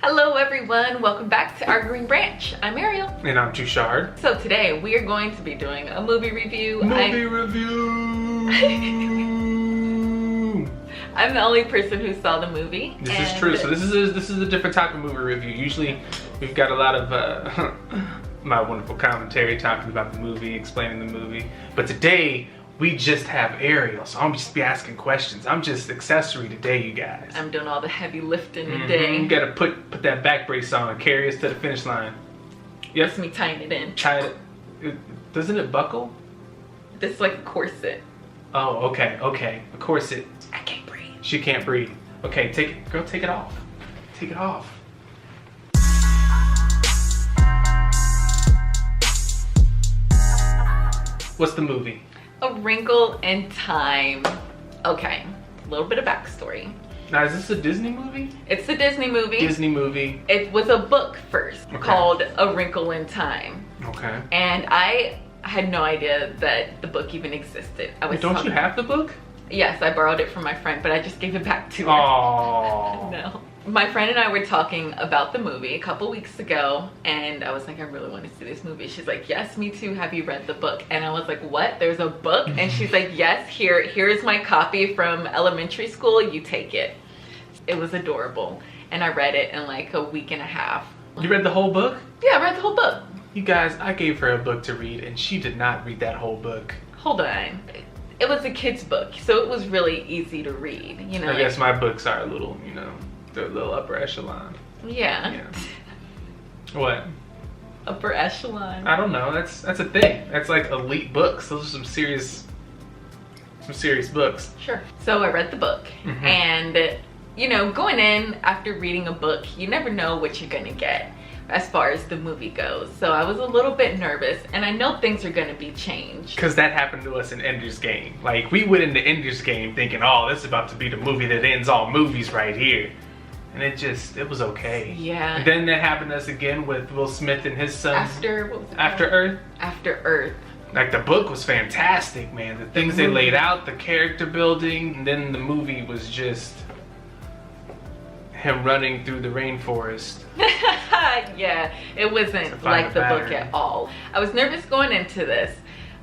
Hello everyone, welcome back to our Green Branch. I'm Ariel. And I'm Tushard. So today we are going to be doing a movie review. Review! I'm the only person who saw the movie. This is true. So this is a different type of movie review. Usually we've got a lot of my wonderful commentary talking about the movie, explaining the movie. But today we just have Ariel, so I'm just be asking questions. I'm just accessory today, you guys. I'm doing all the heavy lifting today. You gotta put that back brace on and carry us to the finish line. Yep. That's me tying it in. Tie it. Doesn't it buckle? This is like a corset. Oh, okay. A corset. I can't breathe. She can't breathe. Okay, take it off. Take it off. What's the movie? A Wrinkle in Time. Okay, a little bit of backstory. Now, is this a Disney movie? It's a Disney movie. Disney movie. It was a book first called A Wrinkle in Time. Okay. And I had no idea that the book even existed. Wait, don't you have the book? Yes, I borrowed it from my friend, but I just gave it back to her. Oh. No. My friend and I were talking about the movie a couple weeks ago, and I was like, I really want to see this movie. She's like, yes, me too. Have you read the book? And I was like, what? There's a book? And she's like, yes, here's my copy from elementary school. You take it. It was adorable. And I read it in like a week and a half. You read the whole book? Yeah, I read the whole book. You guys, I gave her a book to read, and she did not read that whole book. Hold on. It was a kid's book, so it was really easy to read. You know, I guess my books are a little, they're a little upper echelon. Yeah. What? Upper echelon. I don't know. That's a thing. That's like elite books. Those are some serious books. Sure. So I read the book, and going in after reading a book, you never know what you're gonna get as far as the movie goes. So I was a little bit nervous, and I know things are gonna be changed. Because that happened to us in Ender's Game. Like, we went into Ender's Game thinking, oh, this is about to be the movie that ends all movies right here. And it was okay. Yeah. And then that happened to us again with Will Smith and his son. After Earth? After Earth. Like, the book was fantastic, man. The things they laid out, the character building, and then the movie was just him running through the rainforest. Yeah, it wasn't like the book at all. I was nervous going into this,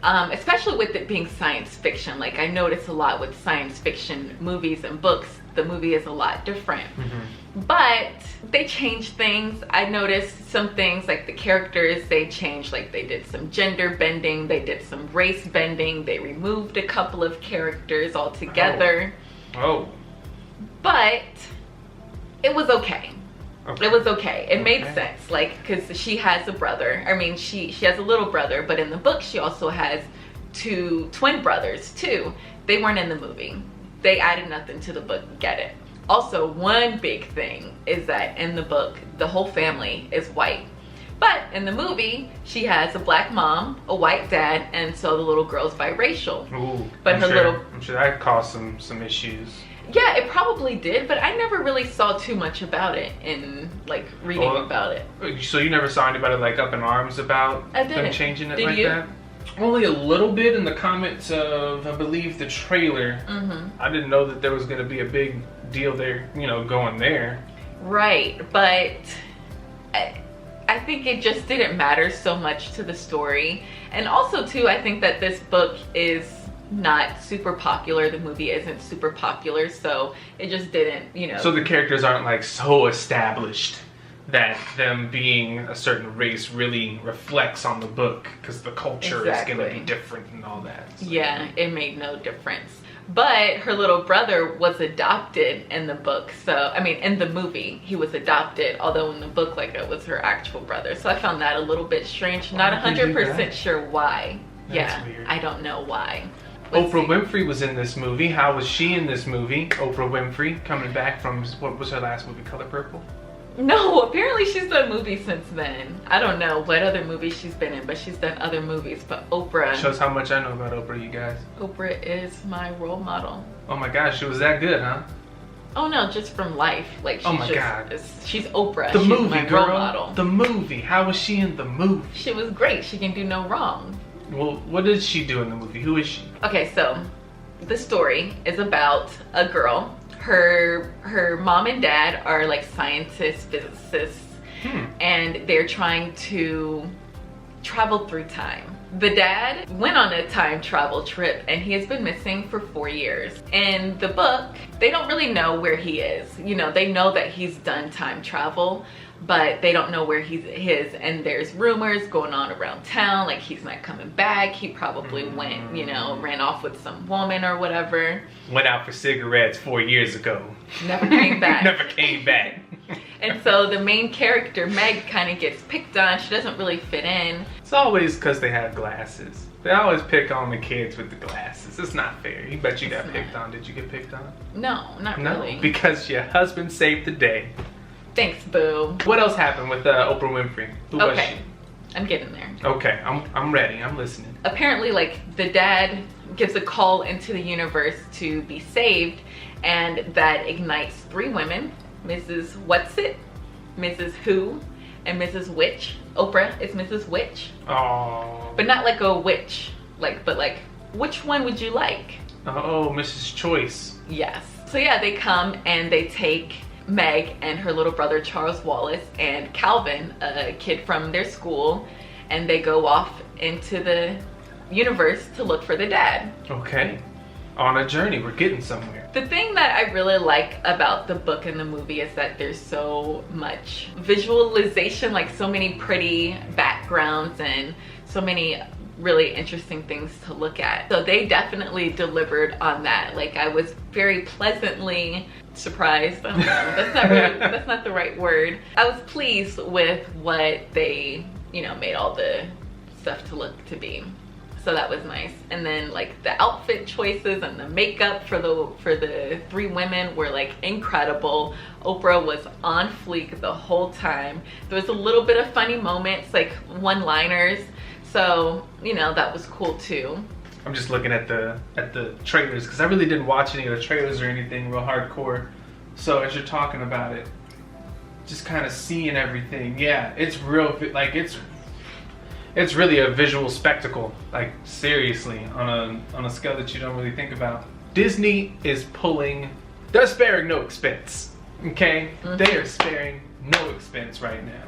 especially with it being science fiction. Like, I notice a lot with science fiction movies and books, the movie is a lot different. But they changed things. I noticed some things like the characters, they changed, like they did some gender bending, they did some race bending, they removed a couple of characters altogether. Oh. But it was okay. It was okay. It made Okay. sense, like, because she has a brother. I mean, she has a little brother, but in the book she also has two twin brothers too. They weren't in the movie. They added nothing to the book. Get it? Also, one big thing is that in the book the whole family is white, but in the movie she has a black mom, a white dad, and so the little girl's biracial. Ooh, But I'm sure that caused some issues. Yeah, it probably did, but I never really saw too much about it in like reading about it. So you never saw anybody like up in arms about them changing it like that? Only a little bit in the comments of, I believe, the trailer. I didn't know that there was going to be a big deal there, going there. Right, but I think it just didn't matter so much to the story. And also too, I think that this book is not super popular. The movie isn't super popular, so it just didn't, So the characters aren't like so established that them being a certain race really reflects on the book, because the culture is going to be different and all that. So. Yeah, it made no difference. But her little brother was adopted in the book, so I mean in the movie he was adopted, although in the book like it was her actual brother. So I found that a little bit strange. Not 100% sure why. That's weird. I don't know why. Oprah Winfrey was in this movie. How was she in this movie? Oprah Winfrey, coming back from, what was her last movie, Color Purple? No, apparently she's done movies since then. I don't know what other movies she's been in, but she's done other movies. But Oprah... Shows how much I know about Oprah, you guys. Oprah is my role model. Oh my gosh, she was that good, huh? Oh no, just from life. Like, she's God. She's Oprah. The she's movie, my girl. role model. The movie. How was she in the movie? She was great. She can do no wrong. Well, what did she do in the movie? Who is she? Okay, so the story is about a girl. Her mom and dad are like scientists, physicists, and they're trying to travel through time. The dad went on a time travel trip and he has been missing for 4 years. In the book, they don't really know where he is. You know, they know that he's done time travel, but they don't know where he is. And there's rumors going on around town, like he's not coming back. He probably went, you know, ran off with some woman or whatever. Went out for cigarettes 4 years ago. Never came back. Never came back. And so the main character, Meg, kind of gets picked on. She doesn't really fit in. It's always because they have glasses. They always pick on the kids with the glasses. It's not fair. You bet you got picked on. Did you get picked on? No, not really. No, because your husband saved the day. Thanks, boo. What else happened with Oprah Winfrey? Who was she? I'm getting there. Okay, I'm ready. I'm listening. Apparently, like, the dad gives a call into the universe to be saved, and that ignites 3 women. Mrs. Whatsit, Mrs. Who, and Mrs. Witch. Oprah is Mrs. Witch. Oh. But not like a witch, but which one would you like? Oh, Mrs. Choice. Yes. So yeah, they come and they take Meg and her little brother Charles Wallace and Calvin, a kid from their school, and they go off into the universe to look for the dad. Okay. On a journey, we're getting somewhere. The thing that I really like about the book and the movie is that there's so much visualization, like so many pretty backgrounds and so many really interesting things to look at. So they definitely delivered on that. Like, I was very pleasantly surprised. I don't know, that's not the right word. I was pleased with what they, you know, made all the stuff to look to be. So that was nice. And then like the outfit choices and the makeup for the 3 women were like incredible. Oprah was on fleek the whole time. There was a little bit of funny moments, like one-liners. So, you know, that was cool too. I'm just looking at the trailers because I really didn't watch any of the trailers or anything real hardcore. So as you're talking about it, just kind of seeing everything. Yeah, it's real, like it's really a visual spectacle, like seriously, on a scale that you don't really think about. Disney is they're sparing no expense, okay? They are sparing no expense right now.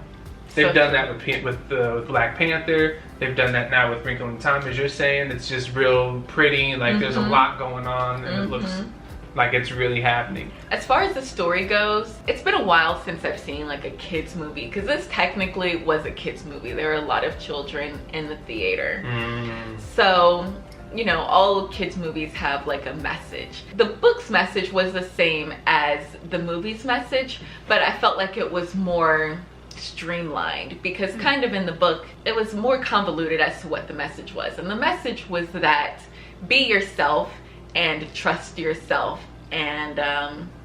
They've done that with Black Panther. They've done that now with Wrinkle in Time, as you're saying. It's just real pretty, like there's a lot going on, and it looks like it's really happening. As far as the story goes, it's been a while since I've seen like a kids movie, because this technically was a kids movie. There were a lot of children in the theater. So, you know, all kids movies have like a message. The book's message was the same as the movie's message, but I felt like it was more streamlined, because kind of in the book it was more convoluted as to what the message was. And the message was that be yourself and trust yourself, and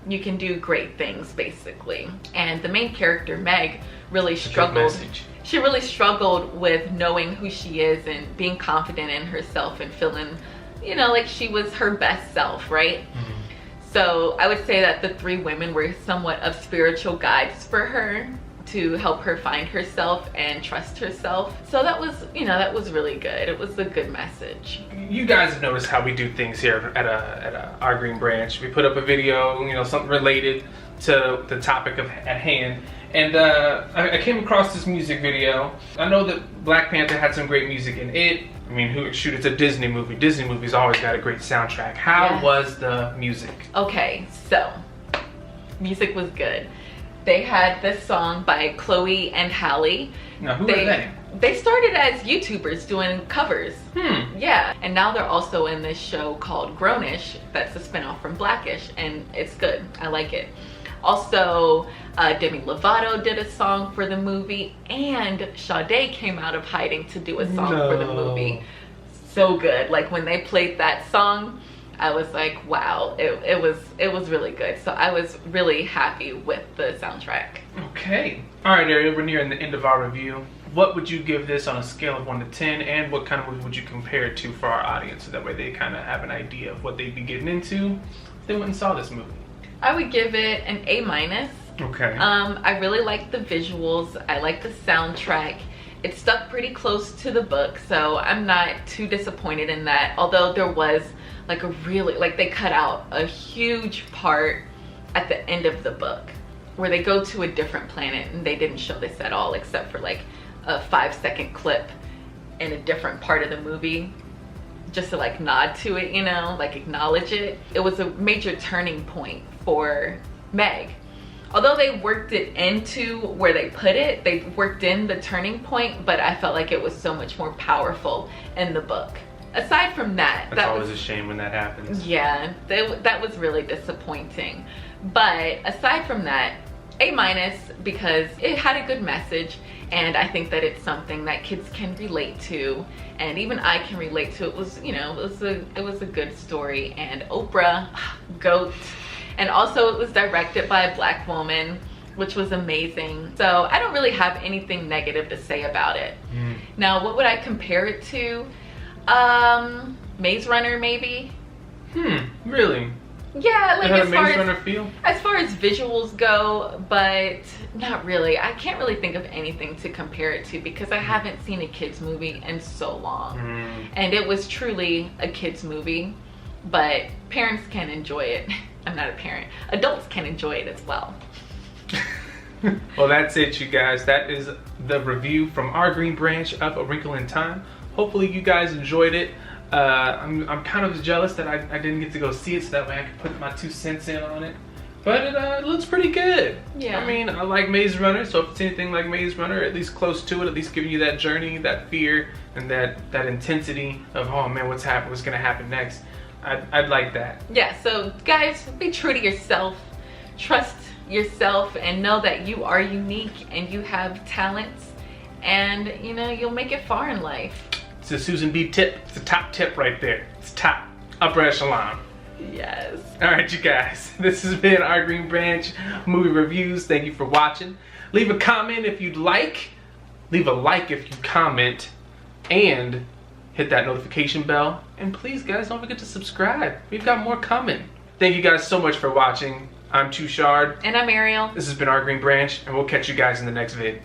you can do great things, basically. And the main character, Meg, really struggled. She really struggled with knowing who she is and being confident in herself and feeling, you know, like she was her best self, right? So I would say that the 3 women were somewhat of spiritual guides for her to help her find herself and trust herself. So that was, you know, that was really good. It was a good message. You guys have noticed how we do things here at Our Green Branch. We put up a video, you know, something related to the topic at hand. And I came across this music video. I know that Black Panther had some great music in it. I mean, it's a Disney movie. Disney movies always got a great soundtrack. How was the music? Okay, so music was good. They had this song by Chloe and Halle. Now, who are they? They started as YouTubers doing covers. Yeah, and now they're also in this show called Grownish that's a spinoff from Blackish, and it's good. I like it. Also, Demi Lovato did a song for the movie, and Sade came out of hiding to do a song for the movie. So good. Like, when they played that song, I was like, wow, it was really good. So I was really happy with the soundtrack. Okay. All right, Ariel, we're nearing the end of our review. What would you give this on a scale of 1 to 10, and what kind of movie would you compare it to for our audience, so that way they kind of have an idea of what they'd be getting into if they went and saw this movie? I would give it an A-. Okay. I really like the visuals. I like the soundtrack. It stuck pretty close to the book, so I'm not too disappointed in that. Although there was like they cut out a huge part at the end of the book where they go to a different planet, and they didn't show this at all except for like a 5-second clip in a different part of the movie, just to like nod to it, you know, like acknowledge it. It was a major turning point for Meg. Although they worked it into where they put it, they worked in the turning point, but I felt like it was so much more powerful in the book. Aside from that, that's always a shame when that happens. Yeah, that was really disappointing. But aside from that, A- because it had a good message, and I think that it's something that kids can relate to, and even I can relate to. It was, you know, it was a good story, and Oprah, GOAT. And also it was directed by a Black woman, which was amazing. So I don't really have anything negative to say about it. Now, what would I compare it to? Maze Runner, maybe? Really? Yeah, like as far as visuals go, but not really. I can't really think of anything to compare it to because I haven't seen a kids movie in so long. And it was truly a kids movie, but parents can enjoy it. I'm not a parent. Adults can enjoy it as well. Well, that's it, you guys. That is the review from our Green Branch of A Wrinkle in Time. Hopefully you guys enjoyed it. I'm kind of jealous that I didn't get to go see it, so that way I could put my 2 cents in on it. But it looks pretty good. Yeah. I mean, I like Maze Runner, so if it's anything like Maze Runner, at least close to it, at least giving you that journey, that fear, and that intensity of, oh man, what's gonna happen next. I'd like that. Yeah, so guys, be true to yourself. Trust yourself and know that you are unique and you have talents, and you know, you'll make it far in life. It's a Susan B tip. It's a top tip right there. It's top, upper echelon. Yes. All right, you guys. This has been our Green Branch movie reviews. Thank you for watching. Leave a comment if you'd like. Leave a like if you comment. And hit that notification bell. And please, guys, don't forget to subscribe. We've got more coming. Thank you guys so much for watching. I'm Tushard. And I'm Ariel. This has been our Green Branch, and we'll catch you guys in the next vid.